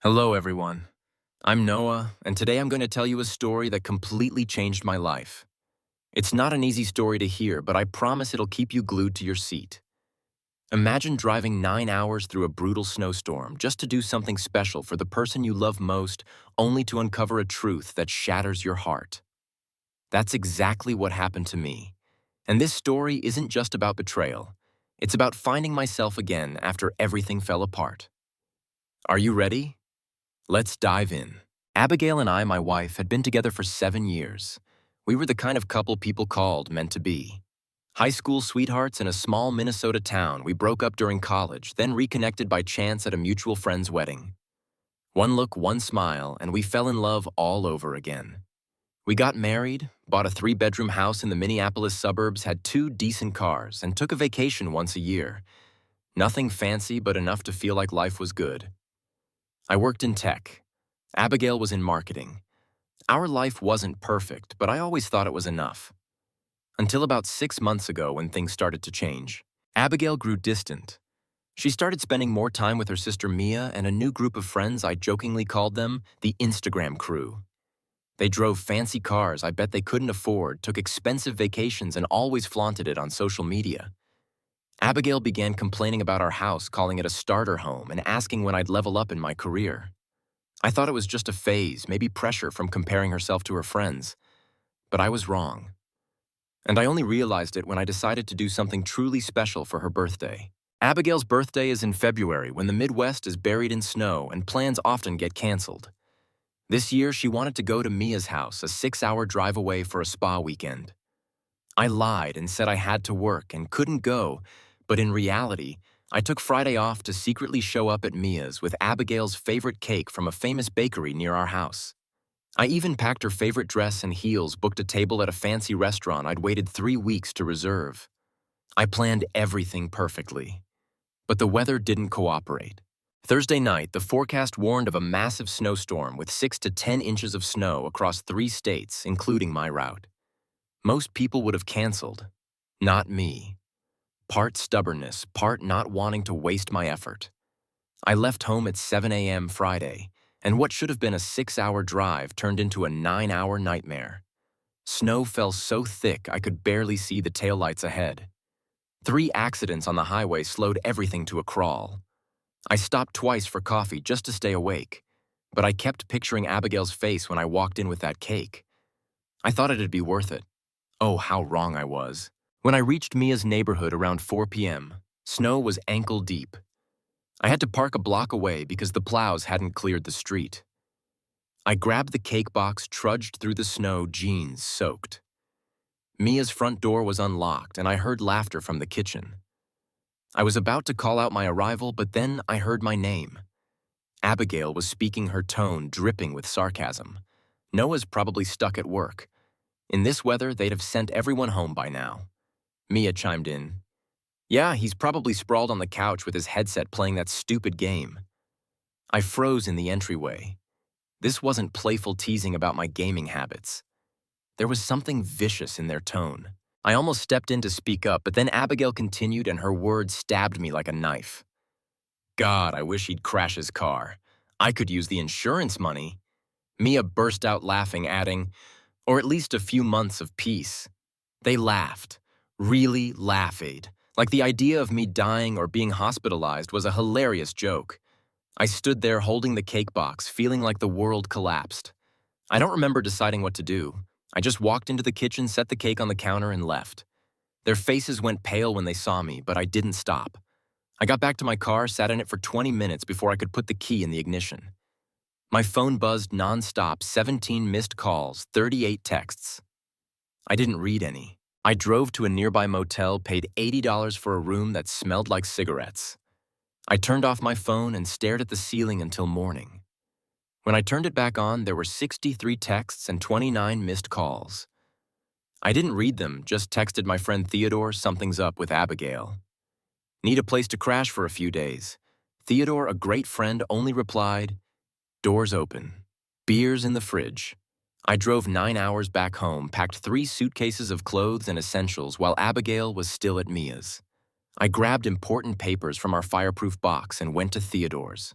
Hello, everyone. I'm Noah, and today I'm going to tell you a story that completely changed my life. It's not an easy story to hear, but I promise it'll keep you glued to your seat. Imagine driving 9 hours through a brutal snowstorm just to do something special for the person you love most, only to uncover a truth that shatters your heart. That's exactly what happened to me. And this story isn't just about betrayal. It's about finding myself again after everything fell apart. Are you ready? Let's dive in. Abigail and I, my wife, had been together for 7 years. We were the kind of couple people called meant to be. High school sweethearts in a small Minnesota town, we broke up during college, then reconnected by chance at a mutual friend's wedding. One look, one smile, and we fell in love all over again. We got married, bought a 3-bedroom house in the Minneapolis suburbs, had 2 decent cars, and took a vacation once a year. Nothing fancy, but enough to feel like life was good. I worked in tech. Abigail was in marketing. Our life wasn't perfect, but I always thought it was enough. Until about 6 months ago when things started to change. Abigail grew distant. She started spending more time with her sister Mia and a new group of friends. I jokingly called them the Instagram crew. They drove fancy cars I bet they couldn't afford, took expensive vacations, and always flaunted it on social media. Abigail began complaining about our house, calling it a starter home, and asking when I'd level up in my career. I thought it was just a phase, maybe pressure from comparing herself to her friends. But I was wrong. And I only realized it when I decided to do something truly special for her birthday. Abigail's birthday is in February, when the Midwest is buried in snow and plans often get canceled. This year, she wanted to go to Mia's house, a 6-hour drive away, for a spa weekend. I lied and said I had to work and couldn't go, but in reality, I took Friday off to secretly show up at Mia's with Abigail's favorite cake from a famous bakery near our house. I even packed her favorite dress and heels, booked a table at a fancy restaurant I'd waited 3 weeks to reserve. I planned everything perfectly. But the weather didn't cooperate. Thursday night, the forecast warned of a massive snowstorm with 6 to 10 inches of snow across 3 states, including my route. Most people would have canceled. Not me. Part stubbornness, part not wanting to waste my effort. I left home at 7 a.m. Friday, and what should have been a 6-hour drive turned into a 9-hour nightmare. Snow fell so thick I could barely see the taillights ahead. 3 accidents on the highway slowed everything to a crawl. I stopped twice for coffee just to stay awake, but I kept picturing Abigail's face when I walked in with that cake. I thought it'd be worth it. Oh, how wrong I was. When I reached Mia's neighborhood around 4 p.m., snow was ankle deep. I had to park a block away because the plows hadn't cleared the street. I grabbed the cake box, trudged through the snow, jeans soaked. Mia's front door was unlocked, and I heard laughter from the kitchen. I was about to call out my arrival, but then I heard my name. Abigail was speaking, her tone dripping with sarcasm. Noah's probably stuck at work. In this weather, they'd have sent everyone home by now. Mia chimed in. Yeah, he's probably sprawled on the couch with his headset playing that stupid game. I froze in the entryway. This wasn't playful teasing about my gaming habits. There was something vicious in their tone. I almost stepped in to speak up, but then Abigail continued and her words stabbed me like a knife. God, I wish he'd crash his car. I could use the insurance money. Mia burst out laughing, adding, or at least a few months of peace. They laughed, really laughed, like the idea of me dying or being hospitalized was a hilarious joke. I stood there holding the cake box, feeling like the world collapsed. I don't remember deciding what to do. I just walked into the kitchen, set the cake on the counter, and left. Their faces went pale when they saw me, but I didn't stop. I got back to my car, sat in it for 20 minutes before I could put the key in the ignition. My phone buzzed nonstop, 17 missed calls, 38 texts. I didn't read any. I drove to a nearby motel, paid $80 for a room that smelled like cigarettes. I turned off my phone and stared at the ceiling until morning. When I turned it back on, there were 63 texts and 29 missed calls. I didn't read them, just texted my friend Theodore, something's up with Abigail. Need a place to crash for a few days. Theodore, a great friend, only replied, doors open, beers in the fridge. I drove 9 hours back home, packed 3 suitcases of clothes and essentials while Abigail was still at Mia's. I grabbed important papers from our fireproof box and went to Theodore's.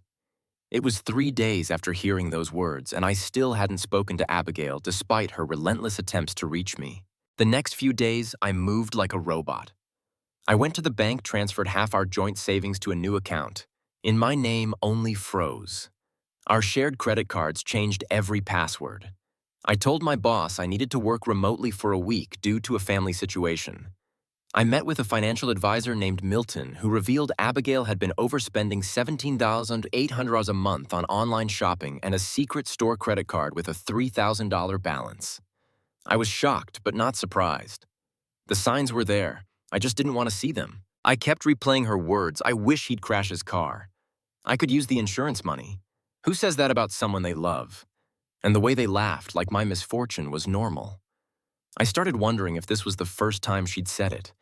It was 3 days after hearing those words, and I still hadn't spoken to Abigail despite her relentless attempts to reach me. The next few days, I moved like a robot. I went to the bank, transferred half our joint savings to a new account. In my name, only froze. Our shared credit cards changed every password. I told my boss I needed to work remotely for a week due to a family situation. I met with a financial advisor named Milton who revealed Abigail had been overspending $17,800 a month on online shopping and a secret store credit card with a $3,000 balance. I was shocked but not surprised. The signs were there. I just didn't want to see them. I kept replaying her words, "I wish he'd crash his car. I could use the insurance money. Who says that about someone they love?" And the way they laughed, like my misfortune was normal. I started wondering if this was the first time she'd said it,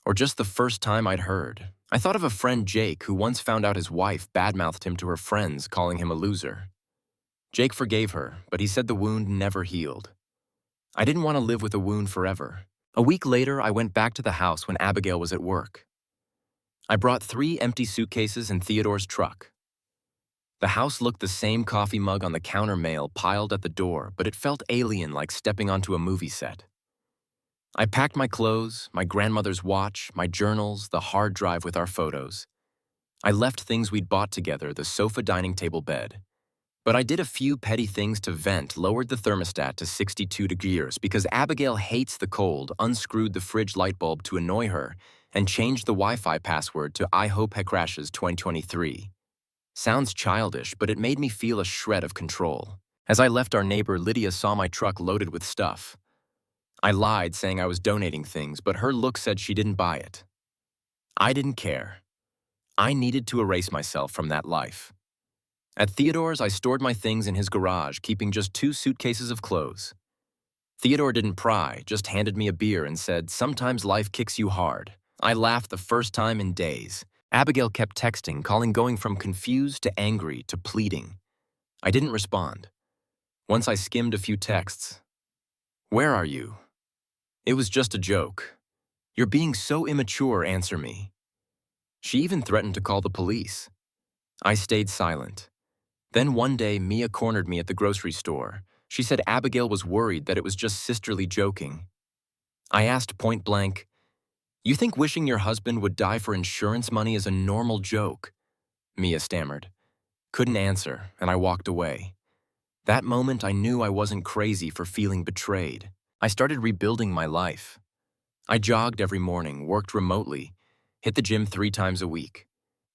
or just the first time I'd heard. I thought of a friend, Jake, who once found out his wife badmouthed him to her friends, calling him a loser. Jake forgave her, but he said the wound never healed. I didn't want to live with a wound forever. A week later, I went back to the house when Abigail was at work. I brought 3 empty suitcases in Theodore's truck. The house looked the same: coffee mug on the counter, mail piled at the door, but it felt alien, like stepping onto a movie set. I packed my clothes, my grandmother's watch, my journals, the hard drive with our photos. I left things we'd bought together, the sofa, dining table, bed. But I did a few petty things to vent, lowered the thermostat to 62 degrees because Abigail hates the cold, unscrewed the fridge light bulb to annoy her, and changed the Wi-Fi password to "I hope he crashes 2023. Sounds childish, but it made me feel a shred of control. As I left, our neighbor Lydia saw my truck loaded with stuff. I lied, saying I was donating things, but her look said she didn't buy it. I didn't care. I needed to erase myself from that life. At Theodore's, I stored my things in his garage, keeping just 2 suitcases of clothes. Theodore didn't pry, just handed me a beer and said, "Sometimes life kicks you hard." I laughed the first time in days. Abigail kept texting, calling, going from confused to angry to pleading. I didn't respond. Once I skimmed a few texts. "Where are you? It was just a joke. You're being so immature, answer me." She even threatened to call the police. I stayed silent. Then one day, Mia cornered me at the grocery store. She said Abigail was worried that it was just sisterly joking. I asked point blank, "You think wishing your husband would die for insurance money is a normal joke?" Mia stammered. Couldn't answer, and I walked away. That moment, I knew I wasn't crazy for feeling betrayed. I started rebuilding my life. I jogged every morning, worked remotely, hit the gym 3 times a week.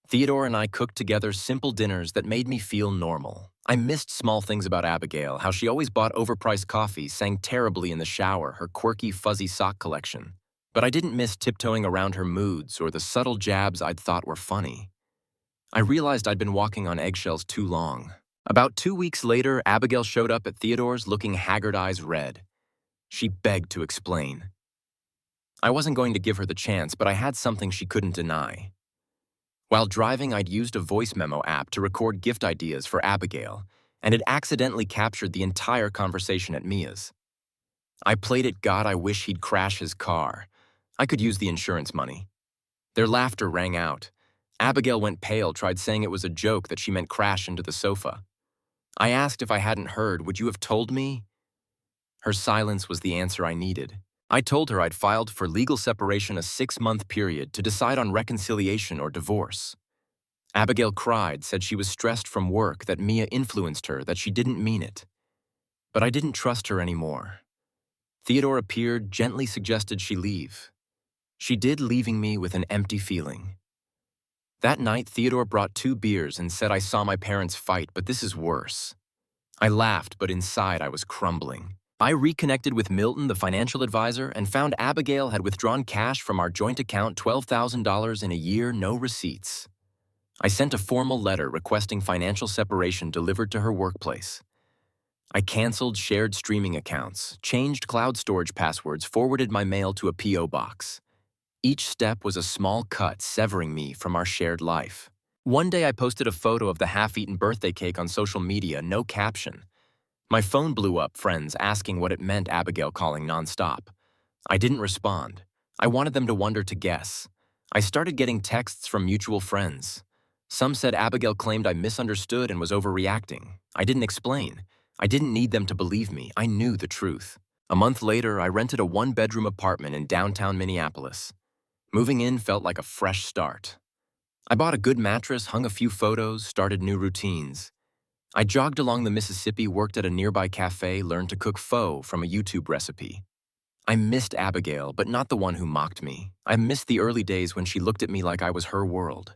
Theodore and I cooked together simple dinners that made me feel normal. I missed small things about Abigail, how she always bought overpriced coffee, sang terribly in the shower, her quirky fuzzy sock collection. But I didn't miss tiptoeing around her moods or the subtle jabs I'd thought were funny. I realized I'd been walking on eggshells too long. About 2 weeks later, Abigail showed up at Theodore's looking haggard, eyes red. She begged to explain. I wasn't going to give her the chance, but I had something she couldn't deny. While driving, I'd used a voice memo app to record gift ideas for Abigail, and it accidentally captured the entire conversation at Mia's. I played it, "God, I wish he'd crash his car. I could use the insurance money." Their laughter rang out. Abigail went pale, tried saying it was a joke, that she meant crash into the sofa. I asked if I hadn't heard, "Would you have told me?" Her silence was the answer I needed. I told her I'd filed for legal separation a 6-month period to decide on reconciliation or divorce. Abigail cried, said she was stressed from work, that Mia influenced her, that she didn't mean it. But I didn't trust her anymore. Theodore appeared, gently suggested she leave. She did, leaving me with an empty feeling. That night, Theodore brought 2 beers and said I saw my parents fight, but this is worse. I laughed, but inside I was crumbling. I reconnected with Milton, the financial advisor, and found Abigail had withdrawn cash from our joint account, $12,000 in a year, no receipts. I sent a formal letter requesting financial separation delivered to her workplace. I canceled shared streaming accounts, changed cloud storage passwords, forwarded my mail to a P.O. box. Each step was a small cut severing me from our shared life. One day I posted a photo of the half-eaten birthday cake on social media, no caption. My phone blew up, friends asking what it meant, Abigail calling nonstop. I didn't respond. I wanted them to wonder, to guess. I started getting texts from mutual friends. Some said Abigail claimed I misunderstood and was overreacting. I didn't explain. I didn't need them to believe me. I knew the truth. A month later, I rented a one-bedroom apartment in downtown Minneapolis. Moving in felt like a fresh start. I bought a good mattress, hung a few photos, started new routines. I jogged along the Mississippi, worked at a nearby cafe, learned to cook pho from a YouTube recipe. I missed Abigail, but not the one who mocked me. I missed the early days when she looked at me like I was her world.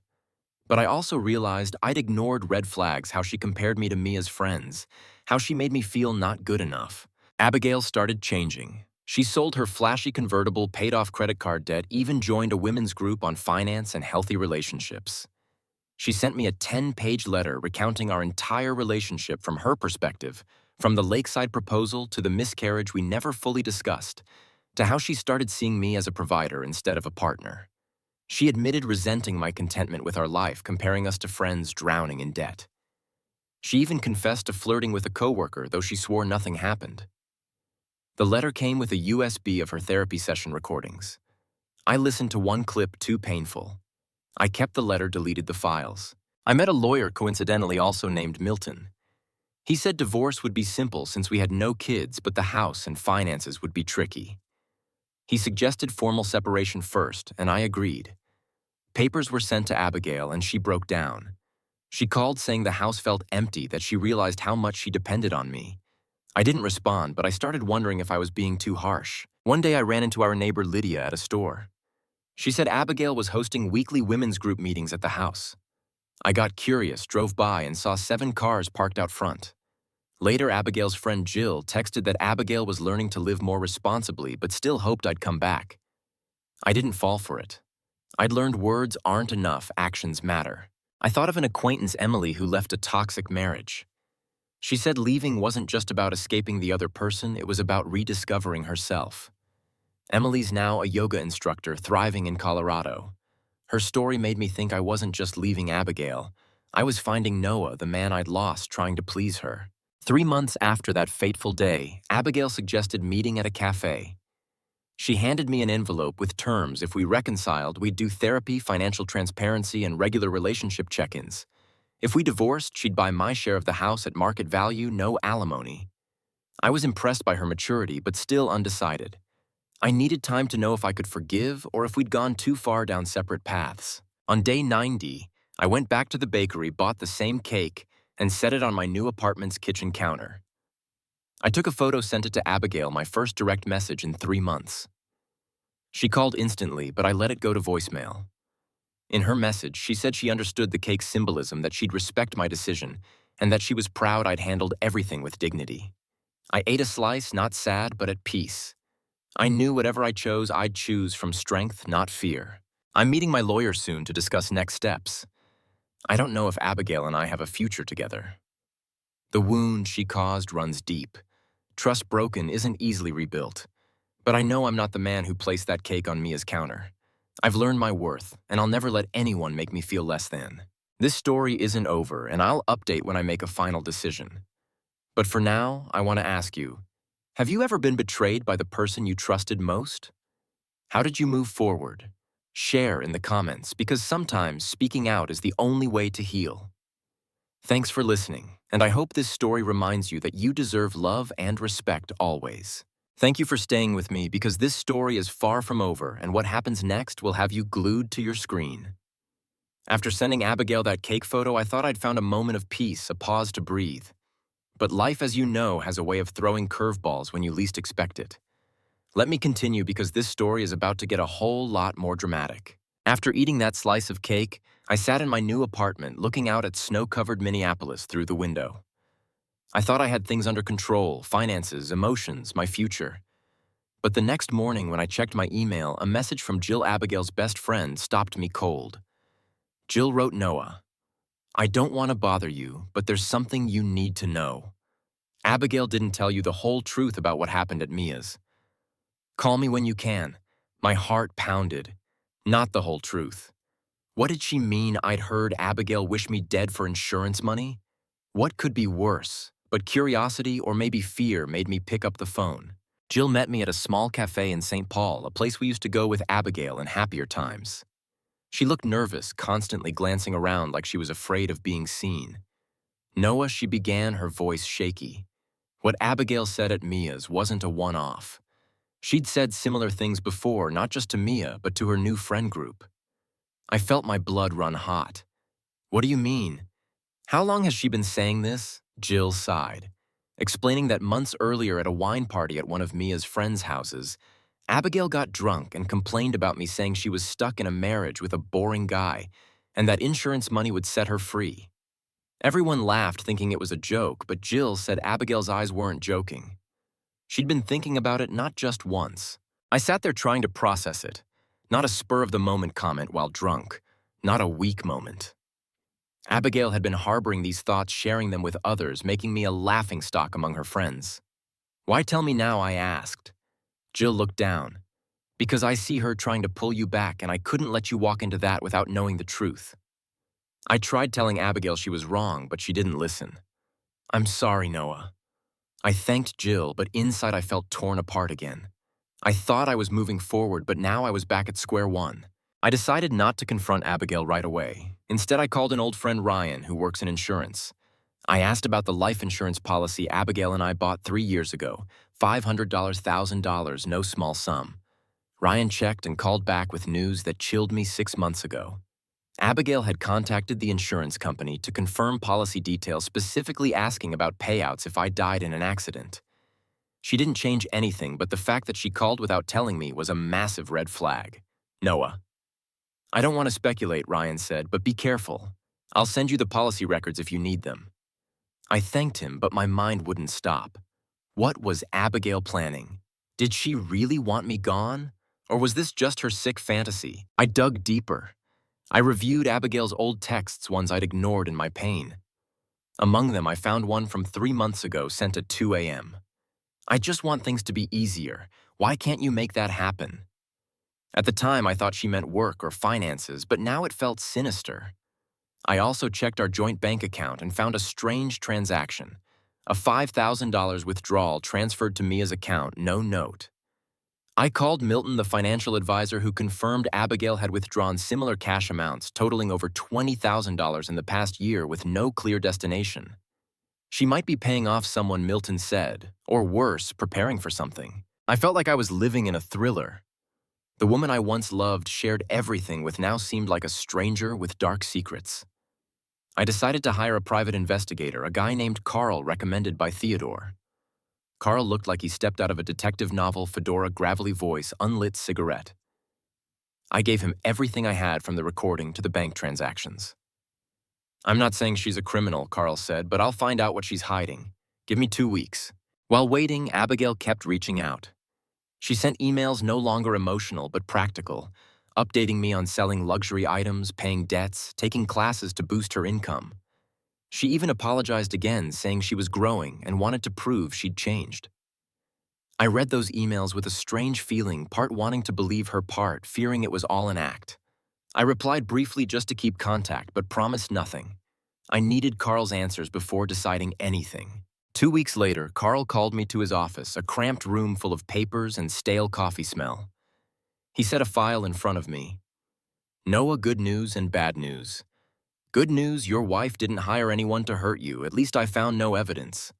But I also realized I'd ignored red flags, how she compared me to Mia's friends, how she made me feel not good enough. Abigail started changing. She sold her flashy convertible, paid off credit card debt, even joined a women's group on finance and healthy relationships. She sent me a 10-page letter recounting our entire relationship from her perspective, from the lakeside proposal to the miscarriage we never fully discussed, to how she started seeing me as a provider instead of a partner. She admitted resenting my contentment with our life, comparing us to friends drowning in debt. She even confessed to flirting with a coworker, though she swore nothing happened. The letter came with a USB of her therapy session recordings. I listened to one clip, too painful. I kept the letter, deleted the files. I met a lawyer, coincidentally also named Milton. He said divorce would be simple since we had no kids, but the house and finances would be tricky. He suggested formal separation first, and I agreed. Papers were sent to Abigail, and she broke down. She called saying the house felt empty, that she realized how much she depended on me. I didn't respond, but I started wondering if I was being too harsh. One day I ran into our neighbor Lydia at a store. She said Abigail was hosting weekly women's group meetings at the house. I got curious, drove by, and saw 7 cars parked out front. Later, Abigail's friend Jill texted that Abigail was learning to live more responsibly but still hoped I'd come back. I didn't fall for it. I'd learned words aren't enough, actions matter. I thought of an acquaintance, Emily, who left a toxic marriage. She said leaving wasn't just about escaping the other person, it was about rediscovering herself. Emily's now a yoga instructor thriving in Colorado. Her story made me think I wasn't just leaving Abigail. I was finding Noah, the man I'd lost, trying to please her. 3 months after that fateful day, Abigail suggested meeting at a cafe. She handed me an envelope with terms. If we reconciled, we'd do therapy, financial transparency, and regular relationship check-ins. If we divorced, she'd buy my share of the house at market value, no alimony. I was impressed by her maturity, but still undecided. I needed time to know if I could forgive or if we'd gone too far down separate paths. On day 90, I went back to the bakery, bought the same cake, and set it on my new apartment's kitchen counter. I took a photo, sent it to Abigail, my first direct message in 3 months. She called instantly, but I let it go to voicemail. In her message, she said she understood the cake's symbolism, that she'd respect my decision, and that she was proud I'd handled everything with dignity. I ate a slice, not sad, but at peace. I knew whatever I chose, I'd choose from strength, not fear. I'm meeting my lawyer soon to discuss next steps. I don't know if Abigail and I have a future together. The wound she caused runs deep. Trust broken isn't easily rebuilt. But I know I'm not the man who placed that cake on Mia's counter. I've learned my worth, and I'll never let anyone make me feel less than. This story isn't over, and I'll update when I make a final decision. But for now, I want to ask you, have you ever been betrayed by the person you trusted most? How did you move forward? Share in the comments, because sometimes speaking out is the only way to heal. Thanks for listening, and I hope this story reminds you that you deserve love and respect always. Thank you for staying with me, because this story is far from over, and what happens next will have you glued to your screen. After sending Abigail that cake photo, I thought I'd found a moment of peace, a pause to breathe. But life, as you know, has a way of throwing curveballs when you least expect it. Let me continue, because this story is about to get a whole lot more dramatic. After eating that slice of cake, I sat in my new apartment looking out at snow-covered Minneapolis through the window. I thought I had things under control, finances, emotions, my future. But the next morning when I checked my email, a message from Jill, Abigail's best friend, stopped me cold. Jill wrote Noah, "I don't want to bother you, but there's something you need to know. Abigail didn't tell you the whole truth about what happened at Mia's. Call me when you can." My heart pounded. Not the whole truth. What did she mean I'd heard Abigail wish me dead for insurance money? What could be worse? But curiosity, or maybe fear, made me pick up the phone. Jill met me at a small cafe in St. Paul, a place we used to go with Abigail in happier times. She looked nervous, constantly glancing around like she was afraid of being seen. Noah, she began, her voice shaky. What Abigail said at Mia's wasn't a one-off. She'd said similar things before, not just to Mia, but to her new friend group. I felt my blood run hot. What do you mean? How long has she been saying this? Jill sighed, explaining that months earlier at a wine party at one of Mia's friends' houses, Abigail got drunk and complained about me, saying she was stuck in a marriage with a boring guy and that insurance money would set her free. Everyone laughed, thinking it was a joke, but Jill said Abigail's eyes weren't joking. She'd been thinking about it not just once. I sat there trying to process it. Not a spur-of-the-moment comment while drunk. Not a weak moment. Abigail had been harboring these thoughts, sharing them with others, making me a laughingstock among her friends. Why tell me now, I asked. Jill looked down. Because I see her trying to pull you back, and I couldn't let you walk into that without knowing the truth. I tried telling Abigail she was wrong, but she didn't listen. I'm sorry, Noah. I thanked Jill, but inside I felt torn apart again. I thought I was moving forward, but now I was back at square one. I decided not to confront Abigail right away. Instead, I called an old friend, Ryan, who works in insurance. I asked about the life insurance policy Abigail and I bought 3 years ago, $500, $1,000, no small sum. Ryan checked and called back with news that chilled me 6 months ago. Abigail had contacted the insurance company to confirm policy details, specifically asking about payouts if I died in an accident. She didn't change anything, but the fact that she called without telling me was a massive red flag. Noah. I don't want to speculate, Ryan said, but be careful. I'll send you the policy records if you need them. I thanked him, but my mind wouldn't stop. What was Abigail planning? Did she really want me gone? Or was this just her sick fantasy? I dug deeper. I reviewed Abigail's old texts, ones I'd ignored in my pain. Among them, I found one from 3 months ago sent at 2 a.m. I just want things to be easier. Why can't you make that happen? At the time, I thought she meant work or finances, but now it felt sinister. I also checked our joint bank account and found a strange transaction. A $5,000 withdrawal transferred to Mia's account, no note. I called Milton, the financial advisor, who confirmed Abigail had withdrawn similar cash amounts totaling over $20,000 in the past year with no clear destination. She might be paying off someone, Milton said, or worse, preparing for something. I felt like I was living in a thriller. The woman I once loved shared everything with now seemed like a stranger with dark secrets. I decided to hire a private investigator, a guy named Carl recommended by Theodore. Carl looked like he stepped out of a detective novel, fedora, gravelly voice, unlit cigarette. I gave him everything I had, from the recording to the bank transactions. I'm not saying she's a criminal, Carl said, but I'll find out what she's hiding. Give me 2 weeks. While waiting, Abigail kept reaching out. She sent emails no longer emotional but practical, updating me on selling luxury items, paying debts, taking classes to boost her income. She even apologized again, saying she was growing and wanted to prove she'd changed. I read those emails with a strange feeling, part wanting to believe her, part fearing it was all an act. I replied briefly just to keep contact, but promised nothing. I needed Carl's answers before deciding anything. 2 weeks later, Carl called me to his office, a cramped room full of papers and stale coffee smell. He set a file in front of me. Noah, good news and bad news. Good news, your wife didn't hire anyone to hurt you. At least I found no evidence.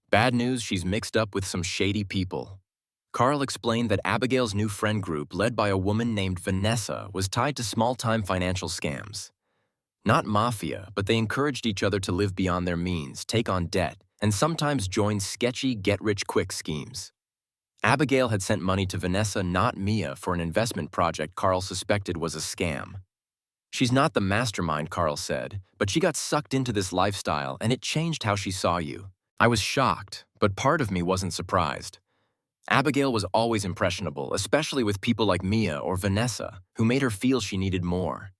Bad news, she's mixed up with some shady people. Carl explained that Abigail's new friend group, led by a woman named Vanessa, was tied to small-time financial scams. Not mafia, but they encouraged each other to live beyond their means, take on debt, and sometimes join sketchy get-rich-quick schemes. Abigail had sent money to Vanessa, not Mia, for an investment project Carl suspected was a scam. She's not the mastermind, Carl said, but she got sucked into this lifestyle and it changed how she saw you. I was shocked, but part of me wasn't surprised. Abigail was always impressionable, especially with people like Mia or Vanessa, who made her feel she needed more.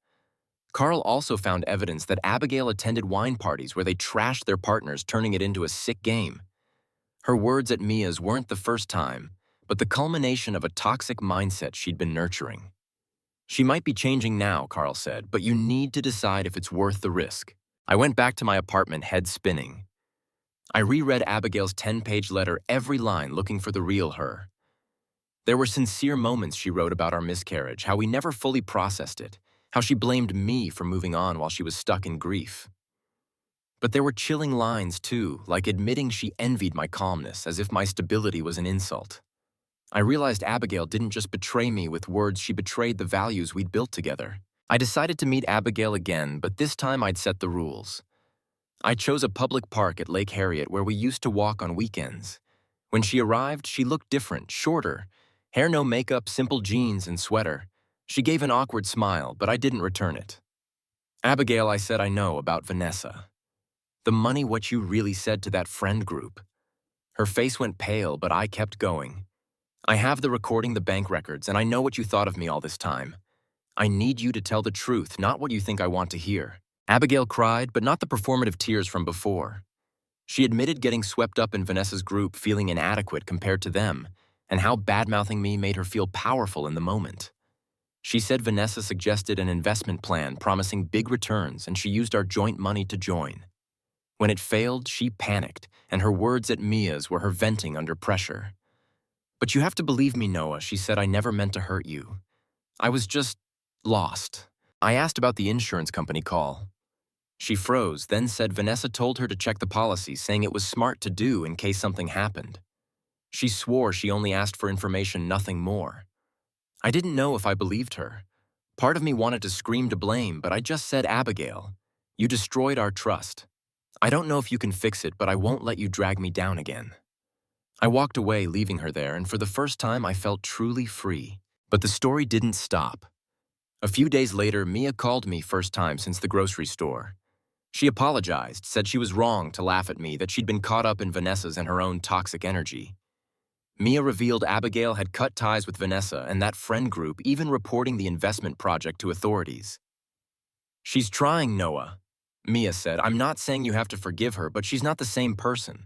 Carl also found evidence that Abigail attended wine parties where they trashed their partners, turning it into a sick game. Her words at Mia's weren't the first time, but the culmination of a toxic mindset she'd been nurturing. She might be changing now, Carl said, but you need to decide if it's worth the risk. I went back to my apartment, head spinning. I reread Abigail's 10-page letter, every line looking for the real her. There were sincere moments she wrote about our miscarriage, how we never fully processed it, how she blamed me for moving on while she was stuck in grief. But there were chilling lines too, like admitting she envied my calmness as if my stability was an insult. I realized Abigail didn't just betray me with words, she betrayed the values we'd built together. I decided to meet Abigail again, but this time I'd set the rules. I chose a public park at Lake Harriet where we used to walk on weekends. When she arrived, she looked different, shorter. Hair, no makeup, simple jeans and sweater. She gave an awkward smile, but I didn't return it. Abigail, I said, I know about Vanessa. The money, what you really said to that friend group. Her face went pale, but I kept going. I have the recording, the bank records, and I know what you thought of me all this time. I need you to tell the truth, not what you think I want to hear. Abigail cried, but not the performative tears from before. She admitted getting swept up in Vanessa's group, feeling inadequate compared to them, and how bad-mouthing me made her feel powerful in the moment. She said Vanessa suggested an investment plan promising big returns, and she used our joint money to join. When it failed, she panicked, and her words at Mia's were her venting under pressure. But you have to believe me, Noah, she said, I never meant to hurt you. I was just lost. I asked about the insurance company call. She froze, then said Vanessa told her to check the policy, saying it was smart to do in case something happened. She swore she only asked for information, nothing more. I didn't know if I believed her. Part of me wanted to scream to blame, but I just said, Abigail, you destroyed our trust. I don't know if you can fix it, but I won't let you drag me down again. I walked away, leaving her there, and for the first time I felt truly free. But the story didn't stop. A few days later, Mia called me, first time since the grocery store. She apologized, said she was wrong to laugh at me, that she'd been caught up in Vanessa's and her own toxic energy. Mia revealed Abigail had cut ties with Vanessa and that friend group, even reporting the investment project to authorities. She's trying, Noah, Mia said. I'm not saying you have to forgive her, but she's not the same person.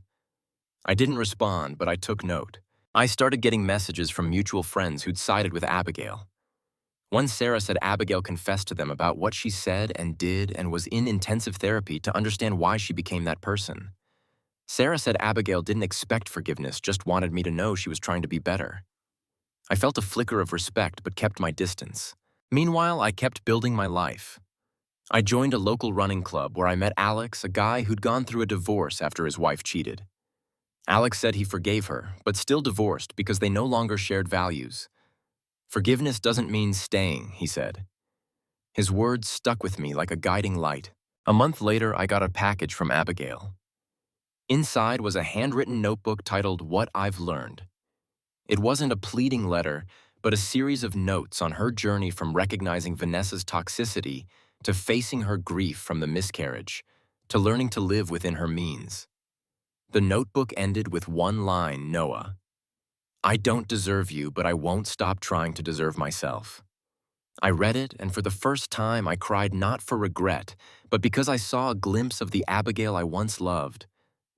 I didn't respond, but I took note. I started getting messages from mutual friends who'd sided with Abigail. One Sarah said Abigail confessed to them about what she said and did and was in intensive therapy to understand why she became that person. Sarah said Abigail didn't expect forgiveness, just wanted me to know she was trying to be better. I felt a flicker of respect but kept my distance. Meanwhile, I kept building my life. I joined a local running club where I met Alex, a guy who'd gone through a divorce after his wife cheated. Alex said he forgave her, but still divorced because they no longer shared values. Forgiveness doesn't mean staying, he said. His words stuck with me like a guiding light. A month later, I got a package from Abigail. Inside was a handwritten notebook titled What I've Learned. It wasn't a pleading letter, but a series of notes on her journey from recognizing Vanessa's toxicity to facing her grief from the miscarriage, to learning to live within her means. The notebook ended with one line, Noah. I don't deserve you, but I won't stop trying to deserve myself. I read it, and for the first time I cried not for regret, but because I saw a glimpse of the Abigail I once loved,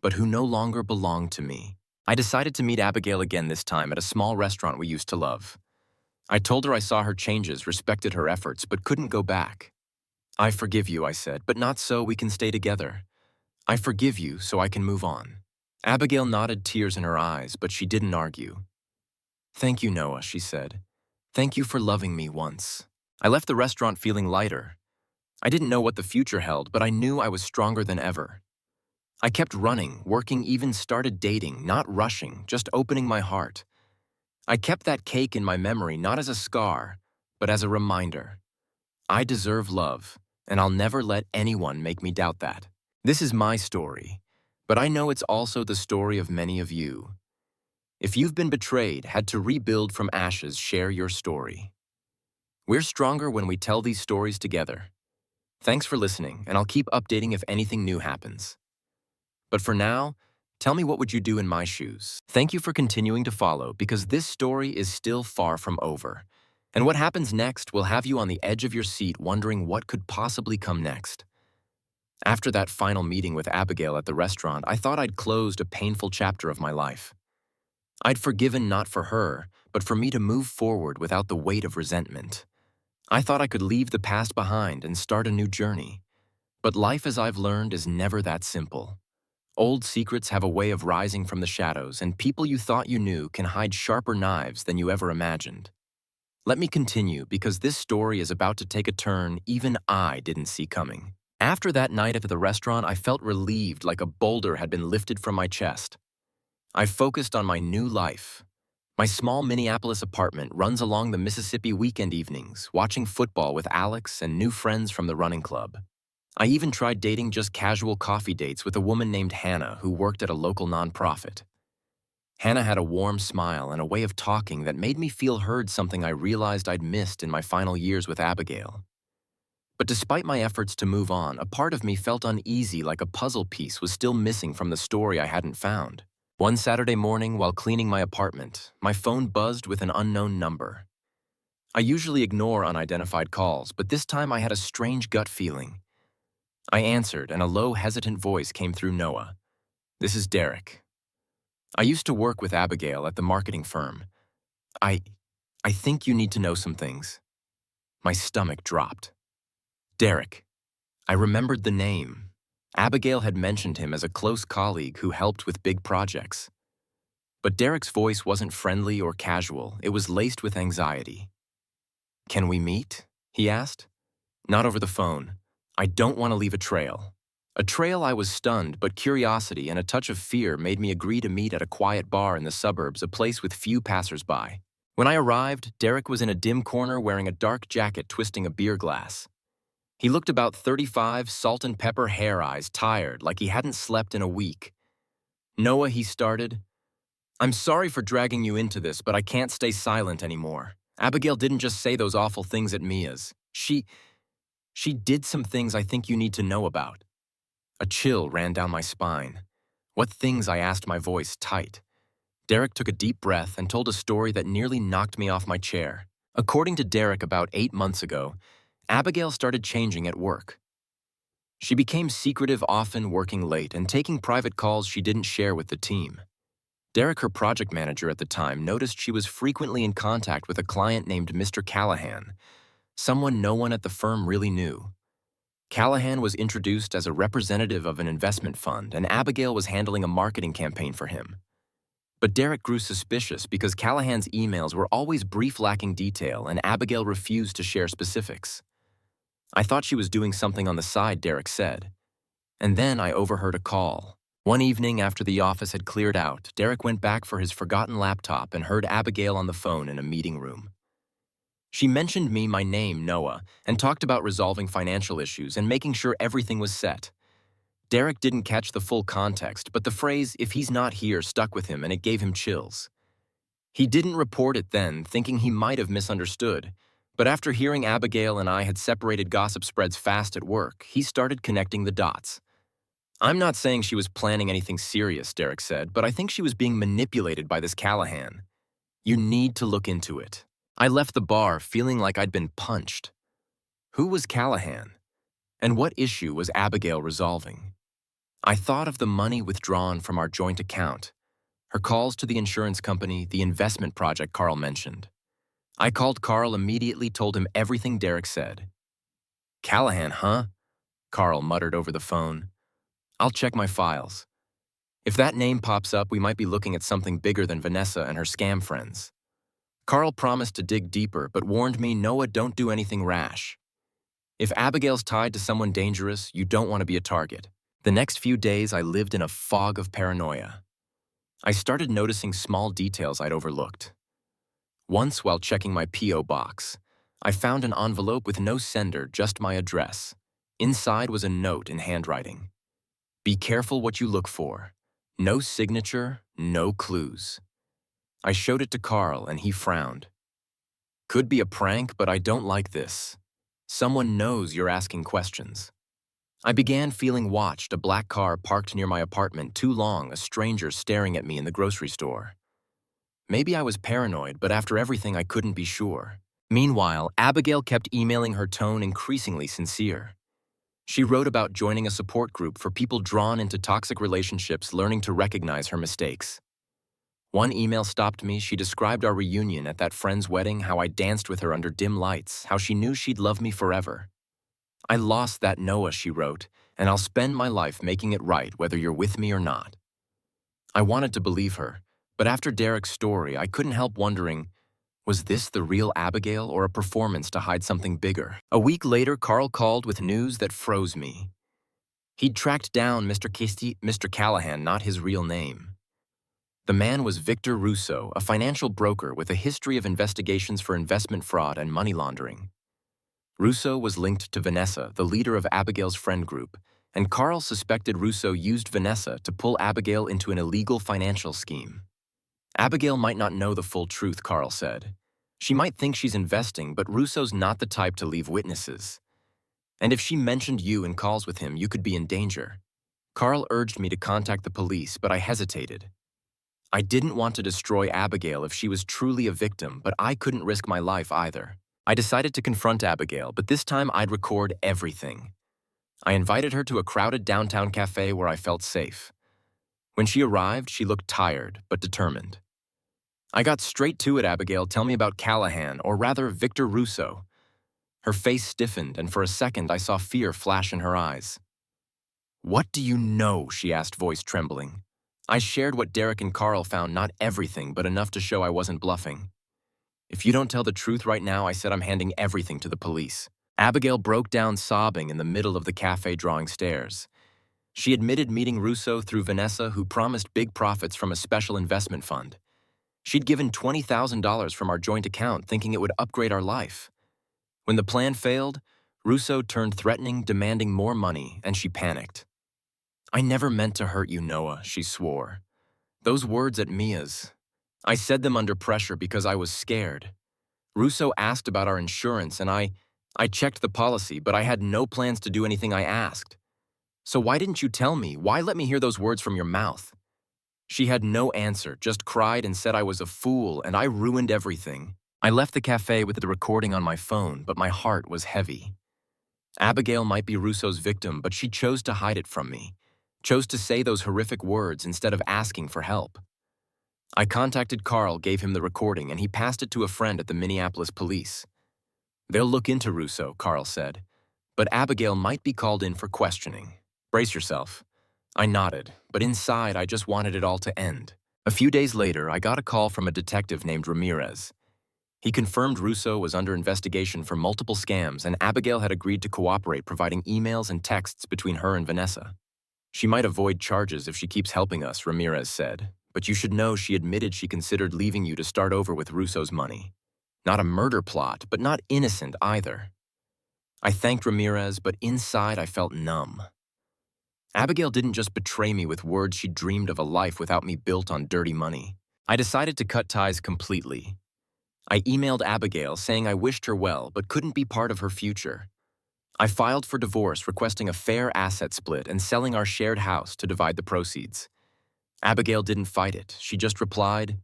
but who no longer belonged to me. I decided to meet Abigail again, this time at a small restaurant we used to love. I told her I saw her changes, respected her efforts, but couldn't go back. I forgive you, I said, but not so we can stay together. I forgive you so I can move on. Abigail nodded, tears in her eyes, but she didn't argue. Thank you, Noah, she said. Thank you for loving me once. I left the restaurant feeling lighter. I didn't know what the future held, but I knew I was stronger than ever. I kept running, working, even started dating, not rushing, just opening my heart. I kept that cake in my memory, not as a scar, but as a reminder. I deserve love, and I'll never let anyone make me doubt that. This is my story, but I know it's also the story of many of you. If you've been betrayed, had to rebuild from ashes, share your story. We're stronger when we tell these stories together. Thanks for listening, and I'll keep updating if anything new happens. But for now, tell me, what would you do in my shoes? Thank you for continuing to follow, because this story is still far from over. And what happens next will have you on the edge of your seat wondering what could possibly come next. After that final meeting with Abigail at the restaurant, I thought I'd closed a painful chapter of my life. I'd forgiven not for her, but for me to move forward without the weight of resentment. I thought I could leave the past behind and start a new journey. But life, as I've learned, is never that simple. Old secrets have a way of rising from the shadows, and people you thought you knew can hide sharper knives than you ever imagined. Let me continue because this story is about to take a turn even I didn't see coming. After that night at the restaurant, I felt relieved like a boulder had been lifted from my chest. I focused on my new life. My small Minneapolis apartment runs along the Mississippi weekend evenings, watching football with Alex and new friends from the running club. I even tried dating just casual coffee dates with a woman named Hannah who worked at a local nonprofit. Hannah had a warm smile and a way of talking that made me feel heard, something I realized I'd missed in my final years with Abigail. But despite my efforts to move on, a part of me felt uneasy, like a puzzle piece was still missing from the story I hadn't found. One Saturday morning, while cleaning my apartment, my phone buzzed with an unknown number. I usually ignore unidentified calls, but this time I had a strange gut feeling. I answered, and a low, hesitant voice came through. Noah, this is Derek. I used to work with Abigail at the marketing firm. I think you need to know some things. My stomach dropped. Derek. I remembered the name. Abigail had mentioned him as a close colleague who helped with big projects. But Derek's voice wasn't friendly or casual. It was laced with anxiety. Can we meet? He asked. Not over the phone. I don't want to leave a trail. A trail. I was stunned, but curiosity and a touch of fear made me agree to meet at a quiet bar in the suburbs, a place with few passersby. When I arrived, Derek was in a dim corner wearing a dark jacket, twisting a beer glass. He looked about 35, salt and pepper hair, eyes tired, like he hadn't slept in a week. Noah, he started. I'm sorry for dragging you into this, but I can't stay silent anymore. Abigail didn't just say those awful things at Mia's. She did some things I think you need to know about. A chill ran down my spine. What things? I asked, my voice tight. Derek took a deep breath and told a story that nearly knocked me off my chair. According to Derek, about 8 months ago, Abigail started changing at work. She became secretive, often working late and taking private calls she didn't share with the team. Derek, her project manager at the time, noticed she was frequently in contact with a client named Mr. Callahan, someone no one at the firm really knew. Callahan was introduced as a representative of an investment fund, and Abigail was handling a marketing campaign for him. But Derek grew suspicious because Callahan's emails were always brief, lacking detail, and Abigail refused to share specifics. I thought she was doing something on the side, Derek said. And then I overheard a call. One evening after the office had cleared out, Derek went back for his forgotten laptop and heard Abigail on the phone in a meeting room. She mentioned me, my name, Noah, and talked about resolving financial issues and making sure everything was set. Derek didn't catch the full context, but the phrase, "if he's not here," stuck with him, and it gave him chills. He didn't report it then, thinking he might have misunderstood. But after hearing Abigail and I had separated gossip spreads fast at work, he started connecting the dots. I'm not saying she was planning anything serious, Derek said, but I think she was being manipulated by this Callahan. You need to look into it. I left the bar feeling like I'd been punched. Who was Callahan? And what issue was Abigail resolving? I thought of the money withdrawn from our joint account, her calls to the insurance company, the investment project Carl mentioned. I called Carl immediately, told him everything Derek said. Callahan, huh? Carl muttered over the phone. I'll check my files. If that name pops up, we might be looking at something bigger than Vanessa and her scam friends. Carl promised to dig deeper, but warned me, Noah, don't do anything rash. If Abigail's tied to someone dangerous, you don't want to be a target. The next few days, I lived in a fog of paranoia. I started noticing small details I'd overlooked. Once, while checking my P.O. box, I found an envelope with no sender, just my address. Inside was a note in handwriting. Be careful what you look for. No signature, no clues. I showed it to Carl, and he frowned. Could be a prank, but I don't like this. Someone knows you're asking questions. I began feeling watched, a black car parked near my apartment too long, a stranger staring at me in the grocery store. Maybe I was paranoid, but after everything, I couldn't be sure. Meanwhile, Abigail kept emailing, her tone increasingly sincere. She wrote about joining a support group for people drawn into toxic relationships, learning to recognize her mistakes. One email stopped me. She described our reunion at that friend's wedding, how I danced with her under dim lights, how she knew she'd love me forever. I lost that Noah, she wrote, and I'll spend my life making it right whether you're with me or not. I wanted to believe her, but after Derek's story, I couldn't help wondering, Was this the real Abigail or a performance to hide something bigger? A week later, Carl called with news that froze me. He'd tracked down Mr. Callahan, not his real name. The man was Victor Russo, a financial broker with a history of investigations for investment fraud and money laundering. Russo was linked to Vanessa, the leader of Abigail's friend group, and Carl suspected Russo used Vanessa to pull Abigail into an illegal financial scheme. Abigail might not know the full truth, Carl said. She might think she's investing, but Russo's not the type to leave witnesses. And if she mentioned you in calls with him, you could be in danger. Carl urged me to contact the police, but I hesitated. I didn't want to destroy Abigail if she was truly a victim, but I couldn't risk my life either. I decided to confront Abigail, but this time I'd record everything. I invited her to a crowded downtown cafe where I felt safe. When she arrived, she looked tired, but determined. I got straight to it. Abigail, tell me about Callahan, or rather Victor Russo. Her face stiffened, and for a second I saw fear flash in her eyes. What do you know? She asked, voice trembling. I shared what Derek and Carl found, not everything, but enough to show I wasn't bluffing. If you don't tell the truth right now, I said, I'm handing everything to the police. Abigail broke down sobbing in the middle of the cafe, drawing stares. She admitted meeting Russo through Vanessa, who promised big profits from a special investment fund. She'd given $20,000 from our joint account, thinking it would upgrade our life. When the plan failed, Russo turned threatening, demanding more money, and she panicked. I never meant to hurt you, Noah, she swore. Those words at Mia's. I said them under pressure because I was scared. Russo asked about our insurance, and I checked the policy, but I had no plans to do anything I asked. So why didn't you tell me? Why let me hear those words from your mouth? She had no answer, just cried and said I was a fool and I ruined everything. I left the cafe with the recording on my phone, but my heart was heavy. Abigail might be Russo's victim, but she chose to hide it from me, chose to say those horrific words instead of asking for help. I contacted Carl, gave him the recording, and he passed it to a friend at the Minneapolis police. They'll look into Russo, Carl said, but Abigail might be called in for questioning. Brace yourself. I nodded, but inside I just wanted it all to end. A few days later, I got a call from a detective named Ramirez. He confirmed Russo was under investigation for multiple scams, and Abigail had agreed to cooperate, providing emails and texts between her and Vanessa. She might avoid charges if she keeps helping us, Ramirez said, but you should know she admitted she considered leaving you to start over with Russo's money. Not a murder plot, but not innocent either. I thanked Ramirez, but inside I felt numb. Abigail didn't just betray me with words she dreamed of a life without me built on dirty money. I decided to cut ties completely. I emailed Abigail saying I wished her well but couldn't be part of her future. I filed for divorce, requesting a fair asset split and selling our shared house to divide the proceeds. Abigail didn't fight it. She just replied,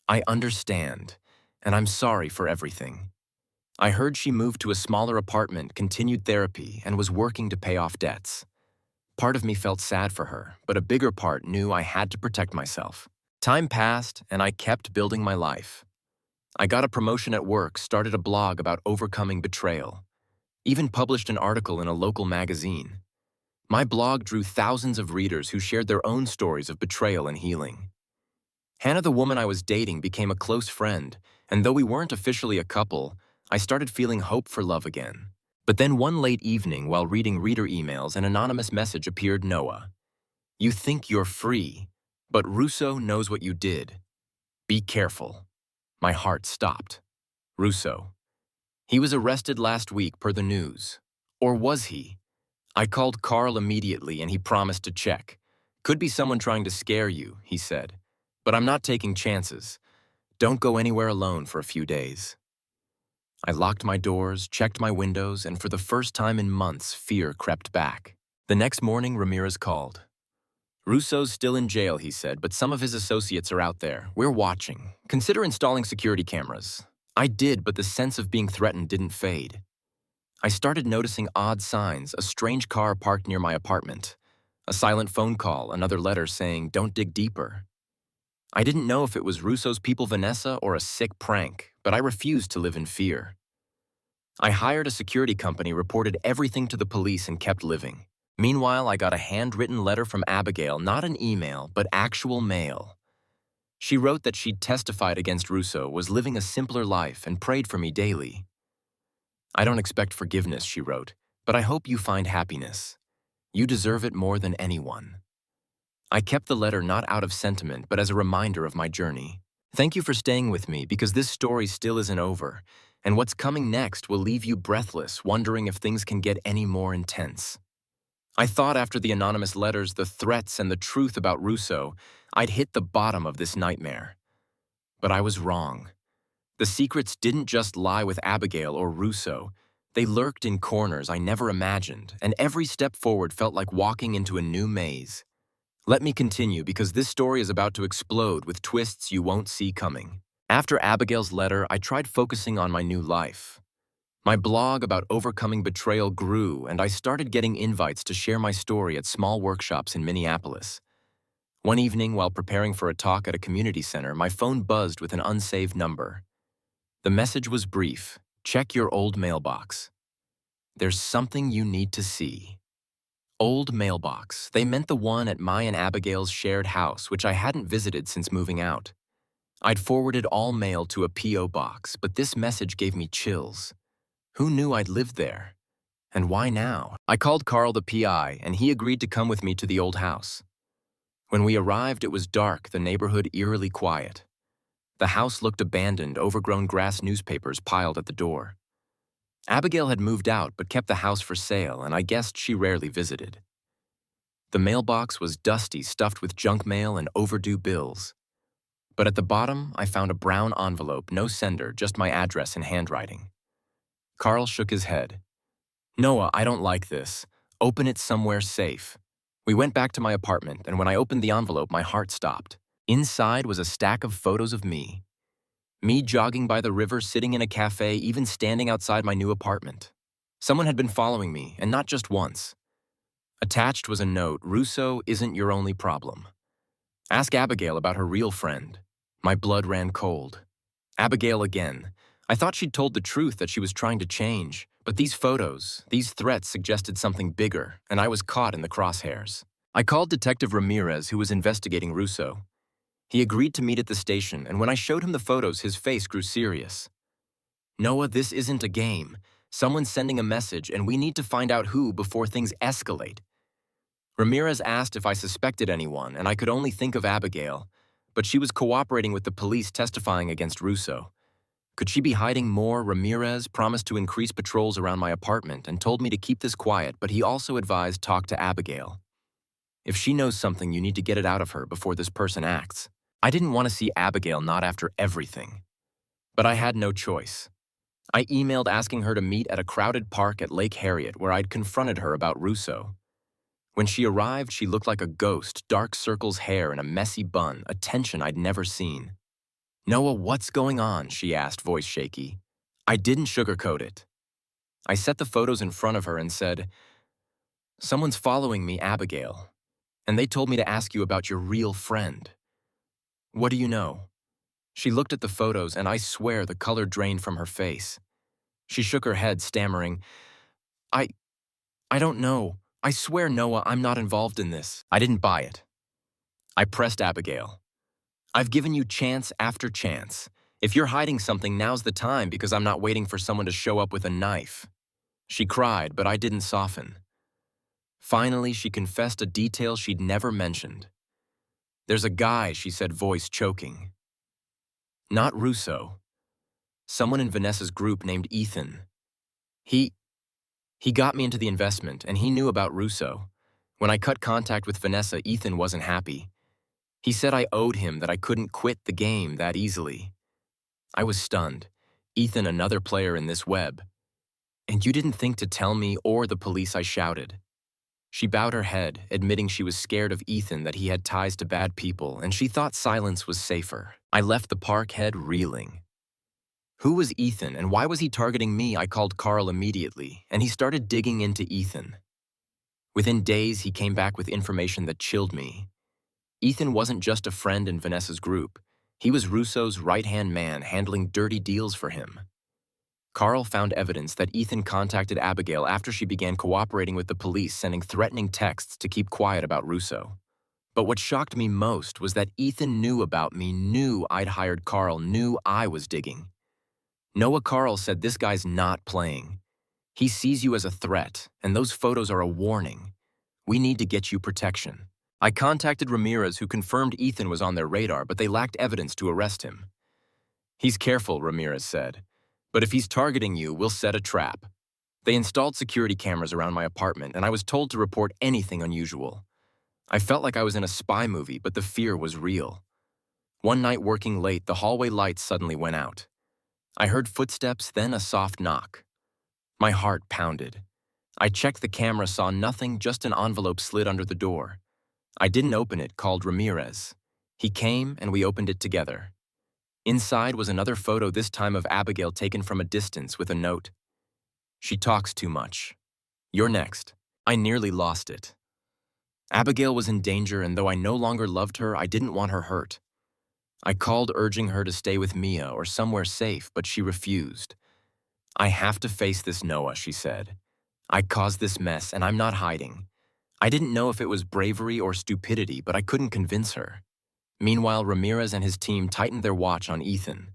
I understand, and I'm sorry for everything. I heard she moved to a smaller apartment, continued therapy, and was working to pay off debts. Part of me felt sad for her, but a bigger part knew I had to protect myself. Time passed, and I kept building my life. I got a promotion at work, started a blog about overcoming betrayal, even published an article in a local magazine. My blog drew thousands of readers who shared their own stories of betrayal and healing. Hannah, the woman I was dating, became a close friend, and though we weren't officially a couple, I started feeling hope for love again. But then one late evening, while reading reader emails, an anonymous message appeared. Noah, you think you're free, but Russo knows what you did. Be careful. My heart stopped. Russo. He was arrested last week per the news. Or was he? I called Carl immediately and he promised to check. Could be someone trying to scare you, he said. But I'm not taking chances. Don't go anywhere alone for a few days. I locked my doors, checked my windows, and for the first time in months, fear crept back. The next morning, Ramirez called. Russo's still in jail, he said, but some of his associates are out there. We're watching. Consider installing security cameras. I did, but the sense of being threatened didn't fade. I started noticing odd signs, a strange car parked near my apartment, a silent phone call, another letter saying, don't dig deeper. I didn't know if it was Russo's people, Vanessa, or a sick prank, but I refused to live in fear. I hired a security company, reported everything to the police, and kept living. Meanwhile, I got a handwritten letter from Abigail, not an email, but actual mail. She wrote that she'd testified against Russo, was living a simpler life, and prayed for me daily. I don't expect forgiveness, she wrote, but I hope you find happiness. You deserve it more than anyone. I kept the letter not out of sentiment, but as a reminder of my journey. Thank you for staying with me, because this story still isn't over, and what's coming next will leave you breathless, wondering if things can get any more intense. I thought after the anonymous letters, the threats, and the truth about Russo, I'd hit the bottom of this nightmare. But I was wrong. The secrets didn't just lie with Abigail or Russo. They lurked in corners I never imagined, and every step forward felt like walking into a new maze. Let me continue, because this story is about to explode with twists you won't see coming. After Abigail's letter, I tried focusing on my new life. My blog about overcoming betrayal grew, and I started getting invites to share my story at small workshops in Minneapolis. One evening, while preparing for a talk at a community center, my phone buzzed with an unsaved number. The message was brief: check your old mailbox. There's something you need to see. Old mailbox. They meant the one at my and Abigail's shared house, which I hadn't visited since moving out. I'd forwarded all mail to a P.O. box, but this message gave me chills. Who knew I'd lived there? And why now? I called Carl, the PI, and he agreed to come with me to the old house. When we arrived, it was dark, the neighborhood eerily quiet. The house looked abandoned, overgrown grass newspapers piled at the door. Abigail had moved out but kept the house for sale, and I guessed she rarely visited. The mailbox was dusty, stuffed with junk mail and overdue bills. But at the bottom, I found a brown envelope, no sender, just my address in handwriting. Carl shook his head. Noah, I don't like this. Open it somewhere safe. We went back to my apartment, and when I opened the envelope, my heart stopped. Inside was a stack of photos of me. Me jogging by the river, sitting in a cafe, even standing outside my new apartment. Someone had been following me, and not just once. Attached was a note: Russo isn't your only problem. Ask Abigail about her real friend. My blood ran cold. Abigail again. I thought she'd told the truth, that she was trying to change, but these photos, these threats suggested something bigger, and I was caught in the crosshairs. I called Detective Ramirez, who was investigating Russo. He agreed to meet at the station, and when I showed him the photos, his face grew serious. Noah, this isn't a game. Someone's sending a message, and we need to find out who before things escalate. Ramirez asked if I suspected anyone, and I could only think of Abigail, but she was cooperating with the police testifying against Russo. Could she be hiding more? Ramirez promised to increase patrols around my apartment and told me to keep this quiet, but he also advised talk to Abigail. If she knows something, you need to get it out of her before this person acts. I didn't want to see Abigail not after everything. But I had no choice. I emailed asking her to meet at a crowded park at Lake Harriet, where I'd confronted her about Russo. When she arrived, she looked like a ghost, dark circles, hair, and a messy bun, a tension I'd never seen. Noah, what's going on? She asked, voice shaky. I didn't sugarcoat it. I set the photos in front of her and said, Someone's following me, Abigail, and they told me to ask you about your real friend. What do you know? She looked at the photos, and I swear the color drained from her face. She shook her head, stammering, I don't know. I swear, Noah, I'm not involved in this. I didn't buy it. I pressed Abigail. I've given you chance after chance. If you're hiding something, now's the time, because I'm not waiting for someone to show up with a knife. She cried, but I didn't soften. Finally, she confessed a detail she'd never mentioned. There's a guy, she said, voice choking. Not Russo. Someone in Vanessa's group named Ethan. He got me into the investment, and he knew about Russo. When I cut contact with Vanessa, Ethan wasn't happy. He said I owed him, that I couldn't quit the game that easily. I was stunned. Ethan, another player in this web. And you didn't think to tell me or the police? I shouted. She bowed her head, admitting she was scared of Ethan, that he had ties to bad people, and she thought silence was safer. I left the park, head reeling. Who was Ethan, and why was he targeting me? I called Carl immediately, and he started digging into Ethan. Within days, he came back with information that chilled me. Ethan wasn't just a friend in Vanessa's group. He was Russo's right-hand man, handling dirty deals for him. Carl found evidence that Ethan contacted Abigail after she began cooperating with the police, sending threatening texts to keep quiet about Russo. But what shocked me most was that Ethan knew about me, knew I'd hired Carl, knew I was digging. Noah Carl said this guy's not playing. He sees you as a threat, and those photos are a warning. We need to get you protection. I contacted Ramirez, who confirmed Ethan was on their radar, but they lacked evidence to arrest him. He's careful, Ramirez said. But if he's targeting you, we'll set a trap. They installed security cameras around my apartment, and I was told to report anything unusual. I felt like I was in a spy movie, but the fear was real. One night working late, the hallway lights suddenly went out. I heard footsteps, then a soft knock. My heart pounded. I checked the camera, saw nothing, just an envelope slid under the door. I didn't open it, called Ramirez. He came, and we opened it together. Inside was another photo, this time of Abigail taken from a distance with a note. She talks too much. You're next. I nearly lost it. Abigail was in danger, and though I no longer loved her, I didn't want her hurt. I called urging her to stay with Mia or somewhere safe, but she refused. I have to face this, Noah, she said. I caused this mess, and I'm not hiding. I didn't know if it was bravery or stupidity, but I couldn't convince her. Meanwhile, Ramirez and his team tightened their watch on Ethan.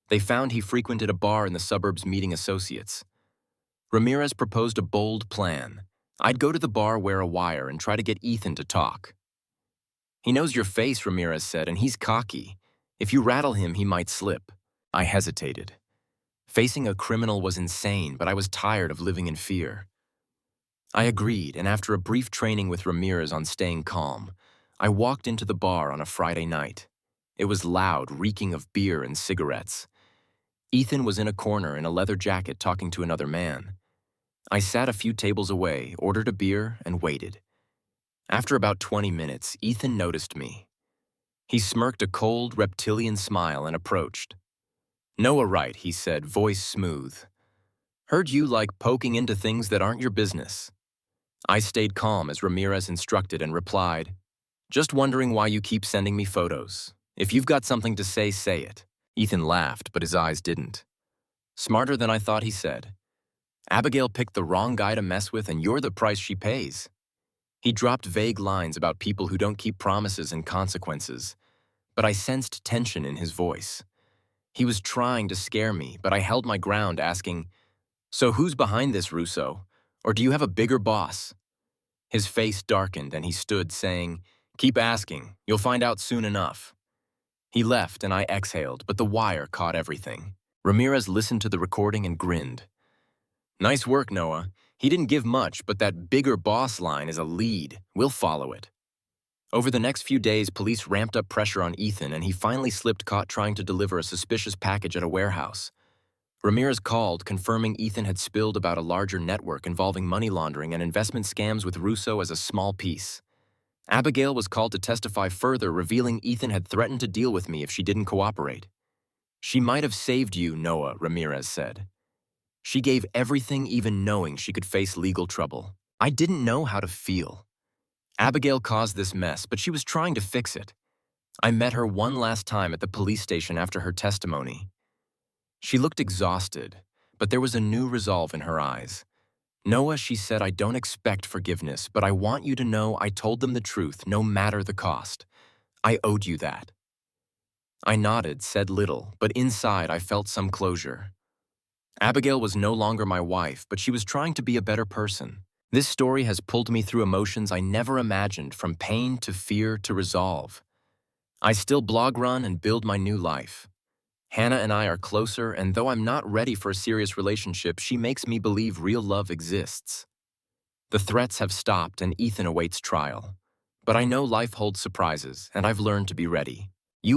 They found he frequented a bar in the suburbs meeting associates. Ramirez proposed a bold plan. I'd go to the bar, wear a wire, and try to get Ethan to talk. He knows your face, Ramirez said, and he's cocky. If you rattle him, he might slip. I hesitated. Facing a criminal was insane, but I was tired of living in fear. I agreed, and after a brief training with Ramirez on staying calm, I walked into the bar on a Friday night. It was loud, reeking of beer and cigarettes. Ethan was in a corner in a leather jacket talking to another man. I sat a few tables away, ordered a beer, and waited. After about 20 minutes, Ethan noticed me. He smirked a cold, reptilian smile and approached. Noah Wright, he said, voice smooth. Heard you like poking into things that aren't your business. I stayed calm as Ramirez instructed and replied, just wondering why you keep sending me photos. If you've got something to say, say it. Ethan laughed, but his eyes didn't. Smarter than I thought, he said. Abigail picked the wrong guy to mess with, and you're the price she pays. He dropped vague lines about people who don't keep promises and consequences, but I sensed tension in his voice. He was trying to scare me, but I held my ground, asking, so who's behind this, Russo? Or do you have a bigger boss? His face darkened, and he stood, saying, keep asking. You'll find out soon enough. He left, and I exhaled, but the wire caught everything. Ramirez listened to the recording and grinned. Nice work, Noah. He didn't give much, but that bigger boss line is a lead. We'll follow it. Over the next few days, police ramped up pressure on Ethan, and he finally slipped caught trying to deliver a suspicious package at a warehouse. Ramirez called, confirming Ethan had spilled about a larger network involving money laundering and investment scams with Russo as a small piece. Abigail was called to testify further, revealing Ethan had threatened to deal with me if she didn't cooperate. She might have saved you, Noah, Ramirez said. She gave everything, even knowing she could face legal trouble. I didn't know how to feel. Abigail caused this mess, but she was trying to fix it. I met her one last time at the police station after her testimony. She looked exhausted, but there was a new resolve in her eyes. Noah, she said, I don't expect forgiveness, but I want you to know I told them the truth, no matter the cost. I owed you that. I nodded, said little, but inside I felt some closure. Abigail was no longer my wife, but she was trying to be a better person. This story has pulled me through emotions I never imagined, from pain to fear to resolve. I still blog run and build my new life. Hannah and I are closer, and though I'm not ready for a serious relationship, she makes me believe real love exists. The threats have stopped and Ethan awaits trial. But I know life holds surprises, and I've learned to be ready.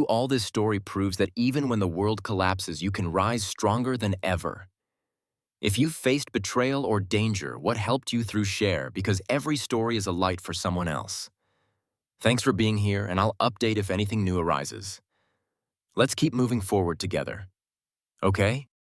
All this story proves that even when the world collapses, you can rise stronger than ever. If you've faced betrayal or danger, what helped you through, share, because every story is a light for someone else. Thanks for being here, and I'll update if anything new arises. Let's keep moving forward together. Okay?